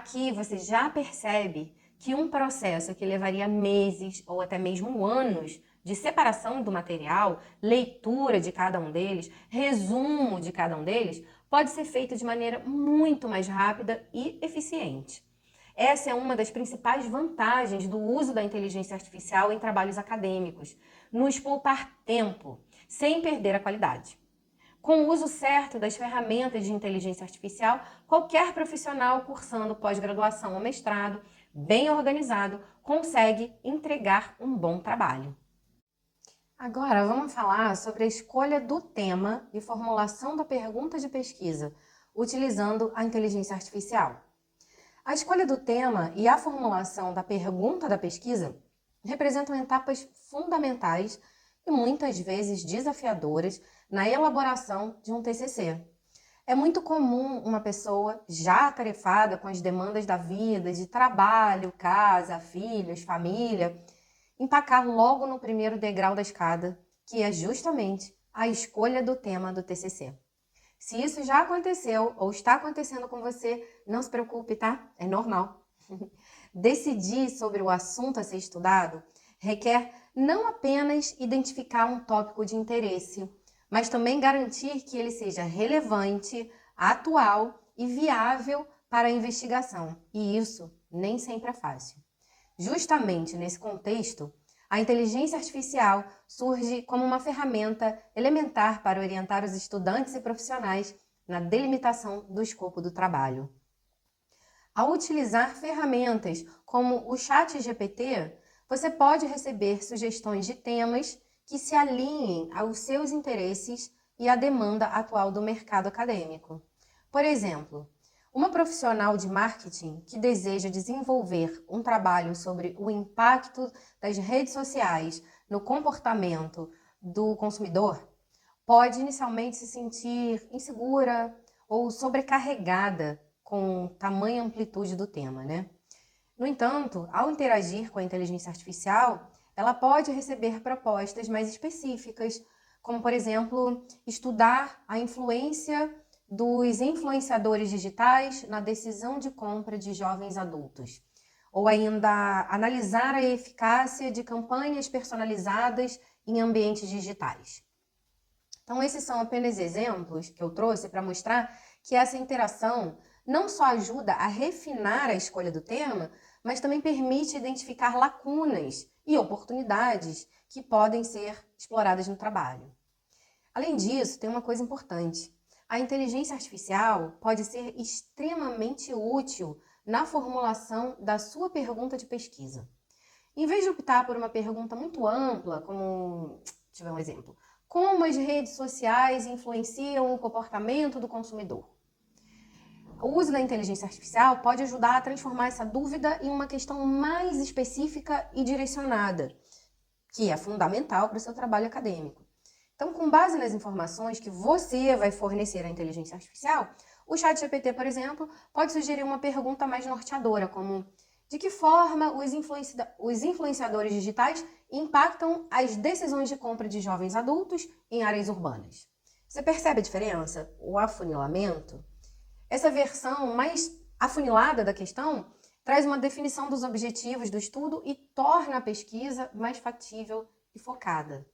Aqui você já percebe que um processo que levaria meses ou até mesmo anos de separação do material, leitura de cada um deles, resumo de cada um deles, pode ser feito de maneira muito mais rápida e eficiente. Essa é uma das principais vantagens do uso da inteligência artificial em trabalhos acadêmicos, nos poupar tempo, sem perder a qualidade. Com o uso certo das ferramentas de inteligência artificial, qualquer profissional cursando pós-graduação ou mestrado, bem organizado, consegue entregar um bom trabalho. Agora vamos falar sobre a escolha do tema e formulação da pergunta de pesquisa, utilizando a inteligência artificial. A escolha do tema e a formulação da pergunta da pesquisa representam etapas fundamentais e muitas vezes desafiadoras na elaboração de um TCC. É muito comum uma pessoa já atarefada com as demandas da vida, de trabalho, casa, filhos, família, empacar logo no primeiro degrau da escada, que é justamente a escolha do tema do TCC. Se isso já aconteceu ou está acontecendo com você, não se preocupe, tá? É normal. Decidir sobre o assunto a ser estudado requer não apenas identificar um tópico de interesse, mas também garantir que ele seja relevante, atual e viável para a investigação. E isso nem sempre é fácil. Justamente nesse contexto, a inteligência artificial surge como uma ferramenta elementar para orientar os estudantes e profissionais na delimitação do escopo do trabalho. Ao utilizar ferramentas como o ChatGPT, você pode receber sugestões de temas que se alinhem aos seus interesses e à demanda atual do mercado acadêmico. Por exemplo, uma profissional de marketing que deseja desenvolver um trabalho sobre o impacto das redes sociais no comportamento do consumidor pode inicialmente se sentir insegura ou sobrecarregada com tamanha amplitude do tema, né? No entanto, ao interagir com a inteligência artificial, ela pode receber propostas mais específicas, como, por exemplo, estudar a influência dos influenciadores digitais na decisão de compra de jovens adultos, ou ainda analisar a eficácia de campanhas personalizadas em ambientes digitais. Então, esses são apenas exemplos que eu trouxe para mostrar que essa interação não só ajuda a refinar a escolha do tema, mas também permite identificar lacunas e oportunidades que podem ser exploradas no trabalho. Além disso, tem uma coisa importante. A inteligência artificial pode ser extremamente útil na formulação da sua pergunta de pesquisa. Em vez de optar por uma pergunta muito ampla, como, deixa eu ver um exemplo, como as redes sociais influenciam o comportamento do consumidor? O uso da inteligência artificial pode ajudar a transformar essa dúvida em uma questão mais específica e direcionada, que é fundamental para o seu trabalho acadêmico. Então, com base nas informações que você vai fornecer à inteligência artificial, o ChatGPT, por exemplo, pode sugerir uma pergunta mais norteadora, como: de que forma os influenciadores digitais impactam as decisões de compra de jovens adultos em áreas urbanas? Você percebe a diferença? O afunilamento? Essa versão mais afunilada da questão traz uma definição dos objetivos do estudo e torna a pesquisa mais factível e focada.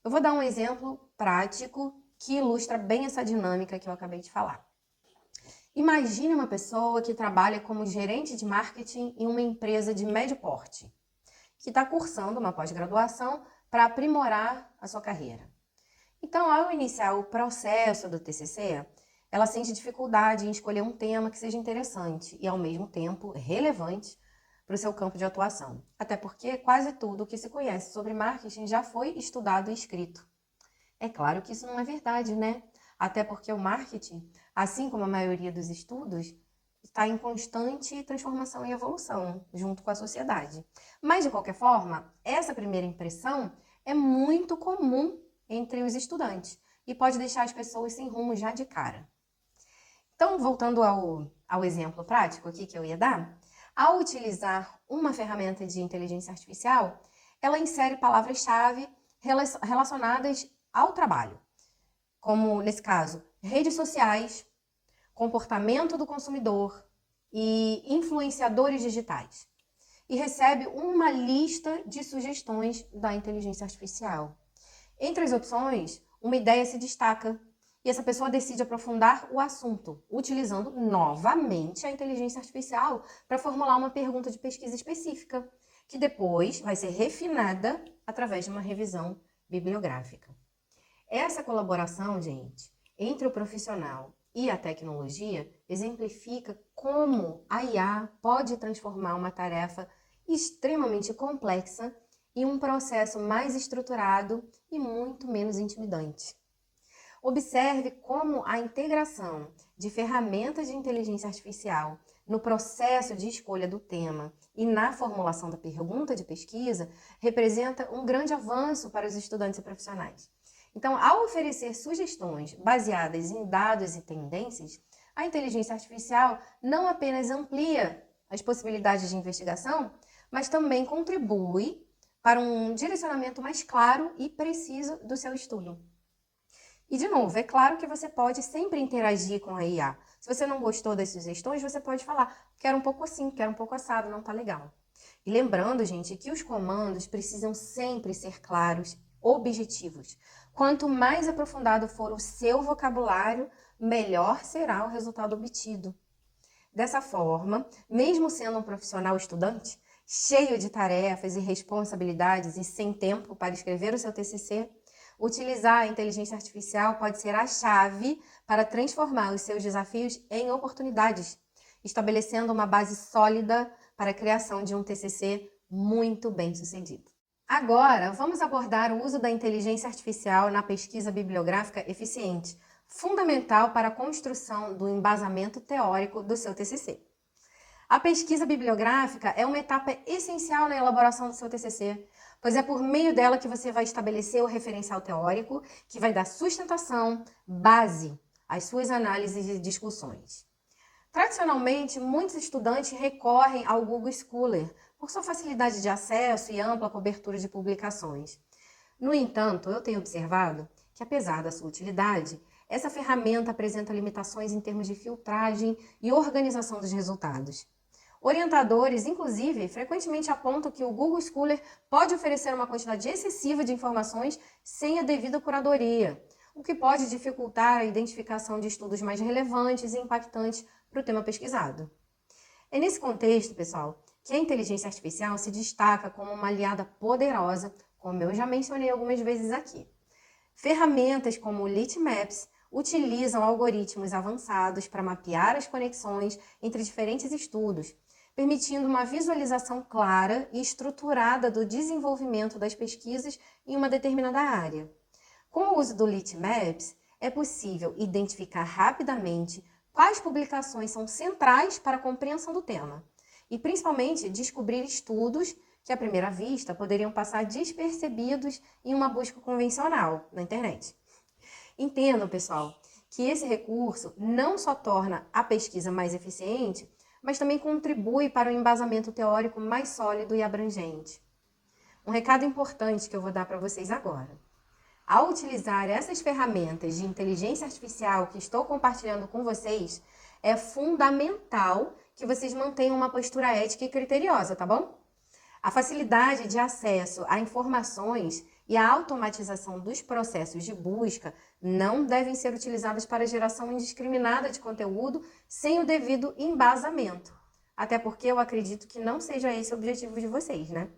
Eu vou dar um exemplo prático que ilustra bem essa dinâmica que eu acabei de falar. Imagine uma pessoa que trabalha como gerente de marketing em uma empresa de médio porte, que está cursando uma pós-graduação para aprimorar a sua carreira. Então, ao iniciar o processo do TCC, ela sente dificuldade em escolher um tema que seja interessante e, ao mesmo tempo, relevante para o seu campo de atuação. Até porque quase tudo o que se conhece sobre marketing já foi estudado e escrito. É claro que isso não é verdade, né? Até porque o marketing, assim como a maioria dos estudos, está em constante transformação e evolução junto com a sociedade. Mas, de qualquer forma, essa primeira impressão é muito comum entre os estudantes e pode deixar as pessoas sem rumo já de cara. Então, voltando ao exemplo prático aqui que eu ia dar, ao utilizar uma ferramenta de inteligência artificial, ela insere palavras-chave relacionadas ao trabalho, como, nesse caso, redes sociais, comportamento do consumidor e influenciadores digitais. E recebe uma lista de sugestões da inteligência artificial. Entre as opções, uma ideia se destaca e essa pessoa decide aprofundar o assunto, utilizando novamente a inteligência artificial para formular uma pergunta de pesquisa específica, que depois vai ser refinada através de uma revisão bibliográfica. Essa colaboração, gente, entre o profissional e a tecnologia exemplifica como a IA pode transformar uma tarefa extremamente complexa em um processo mais estruturado e muito menos intimidante. Observe como a integração de ferramentas de inteligência artificial no processo de escolha do tema e na formulação da pergunta de pesquisa representa um grande avanço para os estudantes e profissionais. Então, ao oferecer sugestões baseadas em dados e tendências, a inteligência artificial não apenas amplia as possibilidades de investigação, mas também contribui para um direcionamento mais claro e preciso do seu estudo. E, de novo, é claro que você pode sempre interagir com a IA. Se você não gostou das sugestões, você pode falar, quero um pouco assim, quero um pouco assado, não tá legal. E lembrando, gente, que os comandos precisam sempre ser claros, objetivos. Quanto mais aprofundado for o seu vocabulário, melhor será o resultado obtido. Dessa forma, mesmo sendo um profissional estudante, cheio de tarefas e responsabilidades e sem tempo para escrever o seu TCC, utilizar a inteligência artificial pode ser a chave para transformar os seus desafios em oportunidades, estabelecendo uma base sólida para a criação de um TCC muito bem sucedido. Agora, vamos abordar o uso da inteligência artificial na pesquisa bibliográfica eficiente, fundamental para a construção do embasamento teórico do seu TCC. A pesquisa bibliográfica é uma etapa essencial na elaboração do seu TCC, pois é por meio dela que você vai estabelecer o referencial teórico, que vai dar sustentação, base às suas análises e discussões. Tradicionalmente, muitos estudantes recorrem ao Google Scholar por sua facilidade de acesso e ampla cobertura de publicações. No entanto, eu tenho observado que, apesar da sua utilidade, essa ferramenta apresenta limitações em termos de filtragem e organização dos resultados. Orientadores, inclusive, frequentemente apontam que o Google Scholar pode oferecer uma quantidade excessiva de informações sem a devida curadoria, o que pode dificultar a identificação de estudos mais relevantes e impactantes para o tema pesquisado. É nesse contexto, pessoal, que a inteligência artificial se destaca como uma aliada poderosa, como eu já mencionei algumas vezes aqui. Ferramentas como o Litmaps utilizam algoritmos avançados para mapear as conexões entre diferentes estudos, permitindo uma visualização clara e estruturada do desenvolvimento das pesquisas em uma determinada área. Com o uso do Litmaps, é possível identificar rapidamente quais publicações são centrais para a compreensão do tema e, principalmente, descobrir estudos que, à primeira vista, poderiam passar despercebidos em uma busca convencional na internet. Entendam, pessoal, que esse recurso não só torna a pesquisa mais eficiente, mas também contribui para um embasamento teórico mais sólido e abrangente. Um recado importante que eu vou dar para vocês agora. Ao utilizar essas ferramentas de inteligência artificial que estou compartilhando com vocês, é fundamental que vocês mantenham uma postura ética e criteriosa, tá bom? A facilidade de acesso a informações e a automatização dos processos de busca não devem ser utilizadas para a geração indiscriminada de conteúdo sem o devido embasamento. Até porque eu acredito que não seja esse o objetivo de vocês, né?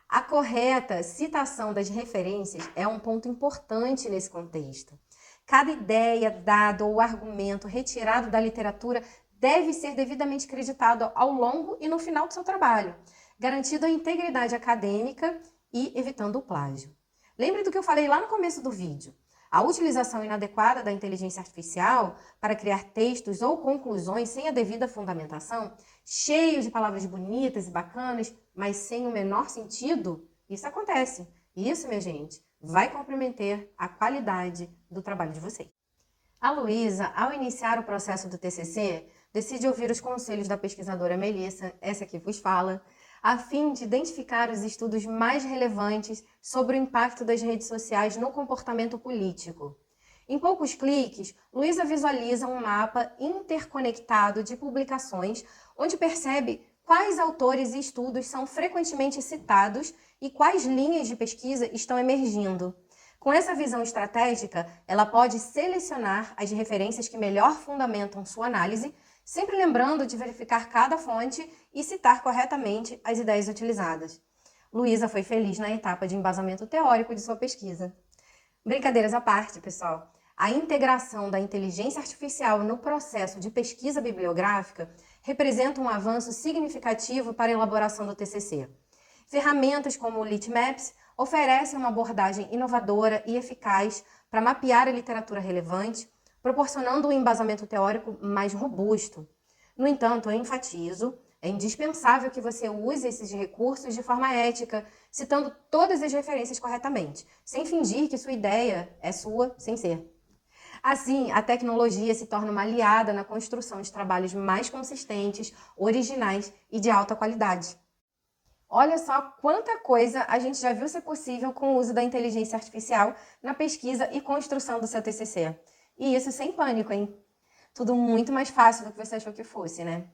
A correta citação das referências é um ponto importante nesse contexto. Cada ideia, dado ou argumento retirado da literatura deve ser devidamente creditado ao longo e no final do seu trabalho, garantindo a integridade acadêmica e evitando o plágio. Lembre do que eu falei lá no começo do vídeo. A utilização inadequada da inteligência artificial para criar textos ou conclusões sem a devida fundamentação, cheios de palavras bonitas e bacanas, mas sem o menor sentido, isso acontece. E isso, minha gente, vai comprometer a qualidade do trabalho de vocês. A Luísa, ao iniciar o processo do TCC, decide ouvir os conselhos da pesquisadora Melissa, essa que vos fala, a fim de identificar os estudos mais relevantes sobre o impacto das redes sociais no comportamento político. Em poucos cliques, Luísa visualiza um mapa interconectado de publicações, onde percebe quais autores e estudos são frequentemente citados e quais linhas de pesquisa estão emergindo. Com essa visão estratégica, ela pode selecionar as referências que melhor fundamentam sua análise, sempre lembrando de verificar cada fonte e citar corretamente as ideias utilizadas. Luísa foi feliz na etapa de embasamento teórico de sua pesquisa. Brincadeiras à parte, pessoal. A integração da inteligência artificial no processo de pesquisa bibliográfica representa um avanço significativo para a elaboração do TCC. Ferramentas como o Litmaps oferecem uma abordagem inovadora e eficaz para mapear a literatura relevante, proporcionando um embasamento teórico mais robusto. No entanto, eu enfatizo, é indispensável que você use esses recursos de forma ética, citando todas as referências corretamente, sem fingir que sua ideia é sua sem ser. Assim, a tecnologia se torna uma aliada na construção de trabalhos mais consistentes, originais e de alta qualidade. Olha só quanta coisa a gente já viu ser possível com o uso da inteligência artificial na pesquisa e construção do seu TCC. E isso sem pânico, hein? Tudo muito mais fácil do que você achou que fosse, né?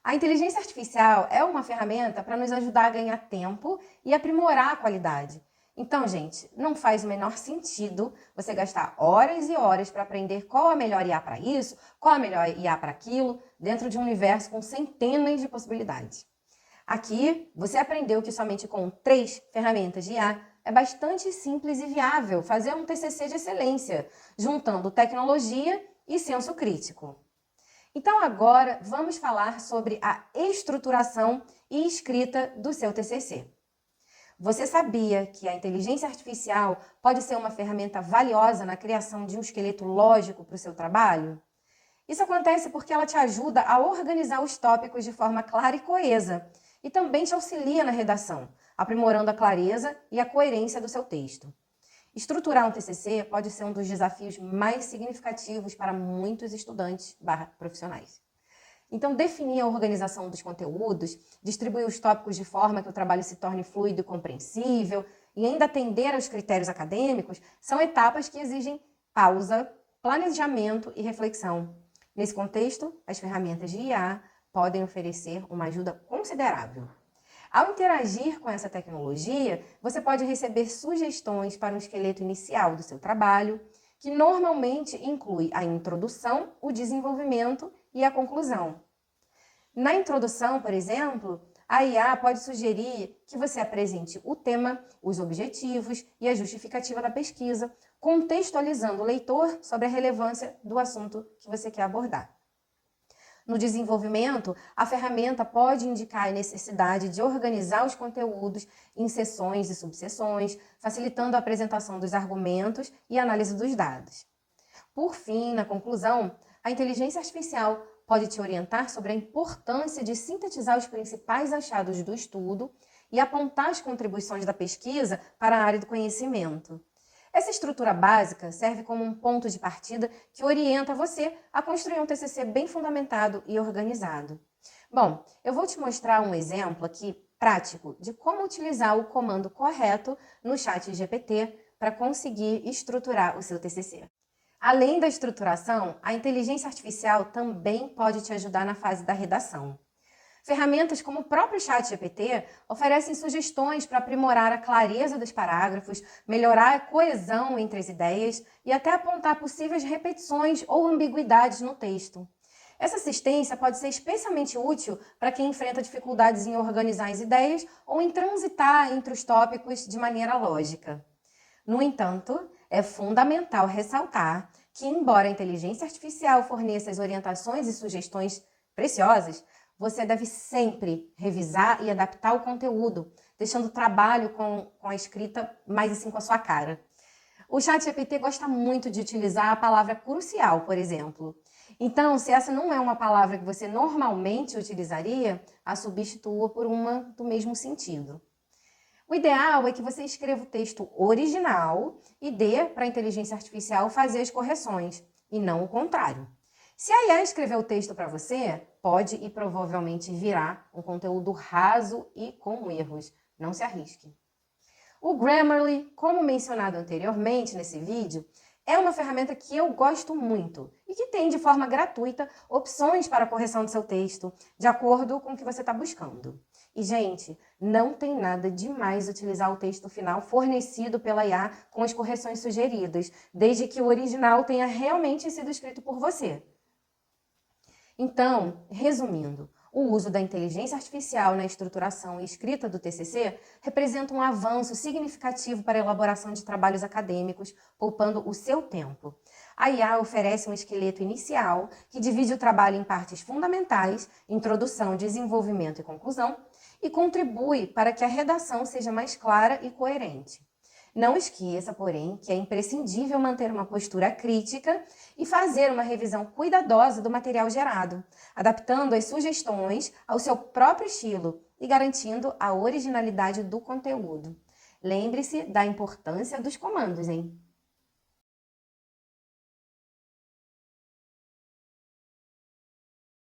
A inteligência artificial é uma ferramenta para nos ajudar a ganhar tempo e aprimorar a qualidade. Então, gente, não faz o menor sentido você gastar horas e horas para aprender qual a melhor IA para isso, qual a melhor IA para aquilo, dentro de um universo com centenas de possibilidades. Aqui, você aprendeu que somente com 3 ferramentas de IA é bastante simples e viável fazer um TCC de excelência, juntando tecnologia e senso crítico. Então, agora, vamos falar sobre a estruturação e escrita do seu TCC. Você sabia que a inteligência artificial pode ser uma ferramenta valiosa na criação de um esqueleto lógico para o seu trabalho? Isso acontece porque ela te ajuda a organizar os tópicos de forma clara e coesa, e também te auxilia na redação, aprimorando a clareza e a coerência do seu texto. Estruturar um TCC pode ser um dos desafios mais significativos para muitos estudantes/profissionais. Então, definir a organização dos conteúdos, distribuir os tópicos de forma que o trabalho se torne fluido e compreensível, e ainda atender aos critérios acadêmicos, são etapas que exigem pausa, planejamento e reflexão. Nesse contexto, as ferramentas de IA podem oferecer uma ajuda considerável. Ao interagir com essa tecnologia, você pode receber sugestões para um esqueleto inicial do seu trabalho, que normalmente inclui a introdução, o desenvolvimento e a conclusão. Na introdução, por exemplo, a IA pode sugerir que você apresente o tema, os objetivos e a justificativa da pesquisa, contextualizando o leitor sobre a relevância do assunto que você quer abordar. No desenvolvimento, a ferramenta pode indicar a necessidade de organizar os conteúdos em seções e subseções, facilitando a apresentação dos argumentos e a análise dos dados. Por fim, na conclusão, a inteligência artificial pode te orientar sobre a importância de sintetizar os principais achados do estudo e apontar as contribuições da pesquisa para a área do conhecimento. Essa estrutura básica serve como um ponto de partida que orienta você a construir um TCC bem fundamentado e organizado. Bom, eu vou te mostrar um exemplo aqui prático de como utilizar o comando correto no ChatGPT para conseguir estruturar o seu TCC. Além da estruturação, a inteligência artificial também pode te ajudar na fase da redação. Ferramentas como o próprio ChatGPT oferecem sugestões para aprimorar a clareza dos parágrafos, melhorar a coesão entre as ideias e até apontar possíveis repetições ou ambiguidades no texto. Essa assistência pode ser especialmente útil para quem enfrenta dificuldades em organizar as ideias ou em transitar entre os tópicos de maneira lógica. No entanto, é fundamental ressaltar que, embora a inteligência artificial forneça as orientações e sugestões preciosas, você deve sempre revisar e adaptar o conteúdo, deixando o trabalho com a escrita mais assim com a sua cara. O ChatGPT gosta muito de utilizar a palavra crucial, por exemplo. Então, se essa não é uma palavra que você normalmente utilizaria, a substitua por uma do mesmo sentido. O ideal é que você escreva o texto original e dê para a inteligência artificial fazer as correções, e não o contrário. Se a IA escrever o texto para você, pode e provavelmente virá um conteúdo raso e com erros. Não se arrisque. O Grammarly, como mencionado anteriormente nesse vídeo, é uma ferramenta que eu gosto muito e que tem de forma gratuita opções para a correção do seu texto, de acordo com o que você está buscando. E, gente, não tem nada demais utilizar o texto final fornecido pela IA com as correções sugeridas, desde que o original tenha realmente sido escrito por você. Então, resumindo, o uso da inteligência artificial na estruturação e escrita do TCC representa um avanço significativo para a elaboração de trabalhos acadêmicos, poupando o seu tempo. A IA oferece um esqueleto inicial que divide o trabalho em partes fundamentais, introdução, desenvolvimento e conclusão, e contribui para que a redação seja mais clara e coerente. Não esqueça, porém, que é imprescindível manter uma postura crítica e fazer uma revisão cuidadosa do material gerado, adaptando as sugestões ao seu próprio estilo e garantindo a originalidade do conteúdo. Lembre-se da importância dos comandos, hein?